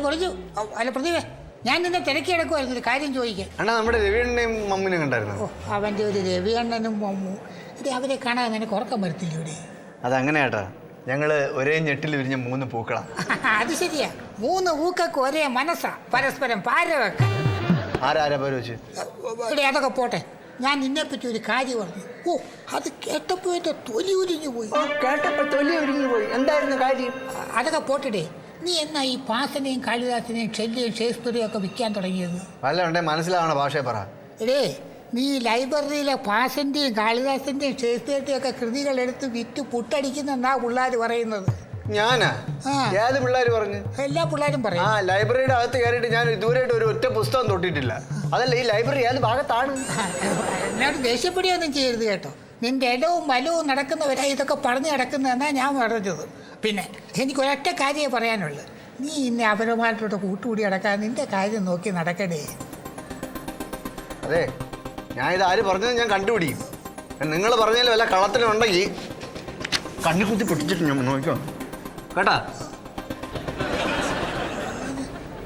പറഞ്ഞു അല്ല പ്രതിഭേ, ഞാൻ നിന്നെ തിരക്കി എടുക്കുമായിരുന്നു ഒരു കാര്യം ചോദിക്കാൻ. അണ്ണാ നമ്മുടെ രവിയണ്ണനെയും മമ്മിനെയും കണ്ടായിരുന്നു. ഓ അവൻ്റെ ഒരു രവിയണ്ണനും മമ്മു ഇത് അവരെ കാണാൻ നിനക്ക് ഉറക്കം വരത്തില്ല ഇവിടെ. അതങ്ങനെ ഏട്ടാ, ഞങ്ങള് ഒരേ ഞെട്ടിൽ വിരിഞ്ഞ 3 പൂക്കളാ. അത് ശരിയാ, 3 പൂക്കൾക്ക് ഒരേ മനസ്സാ, പരസ്പരം പാര വെക്കാം. ആരാ പേര് വെച്ച് ഇവിടെ അതൊക്കെ പോട്ടെ, ഞാൻ നിന്നെ പറ്റി ഒരു കാര്യം പറഞ്ഞു. ഓ അത് കേട്ടപ്പോ എന്റെ തൊലി ഉരിഞ്ഞു പോയി. കേട്ടപ്പോ തൊലി ഉരിഞ്ഞു പോയി. എന്തായിരുന്നു കാര്യം? അതൊക്കെ പോട്ടെടേ, നീ എന്നാ ഈ പാസനെയും കാളിദാസനെയും ഷെല്ലിയും ഷേക്സ്പിയറും ഒക്കെ വിൽക്കാൻ തുടങ്ങിയത്? വല്ല ഉണ്ടേ മനസ്സിലാവണ ഭാഷയെ പറ. എടേ, നീ ലൈബ്രറിയിലെ പാസന്റെയും കാളിദാസന്റെയും ഷേക്സ്പിയറിന്റെയും ഒക്കെ കൃതികൾ എടുത്ത് വിറ്റ് പുട്ടടിക്കുന്നെന്നാ പിള്ളേർ പറയുന്നത്. ഞാനാ? ഏത് പിള്ളേര് പറഞ്ഞു? എല്ലാ പിള്ളേരും പറയും. ലൈബ്രറിയുടെ അകത്ത് കയറിയിട്ട് ഞാൻ ഇതുവരെയായിട്ട് ഒരു ഒറ്റ പുസ്തകം തൊട്ടിട്ടില്ല. അതല്ല, ഈ ലൈബ്രറി ഏത് ഭാഗത്താണ്? എന്നോട് ദേഷ്യപ്പെടുകയൊന്നും ചെയ്യരുത് കേട്ടോ. നിന്റെ ഇടവും വലവും നടക്കുന്നവരാ ഇതൊക്കെ പറഞ്ഞു നടക്കുന്നതെന്നാണ് ഞാൻ പറഞ്ഞത്. പിന്നെ എനിക്കൊരൊറ്റ കാര്യമേ പറയാനുള്ളൂ, നീ ഇന്നെ അപരമായിട്ടോട്ട് കൂട്ടുകൂടി നടക്കാൻ നിന്റെ കാര്യം നോക്കി നടക്കടേ. അതെ, ഞാൻ ഇത് ആര് പറഞ്ഞത് ഞാൻ കണ്ടുപിടിക്കും. നിങ്ങൾ പറഞ്ഞാലും വല്ല കള്ളത്തിനുണ്ടെങ്കിൽ കണ്ണി കുത്തി പൊട്ടിച്ചിട്ട് ഞാൻ നോക്കാം കേട്ടാ.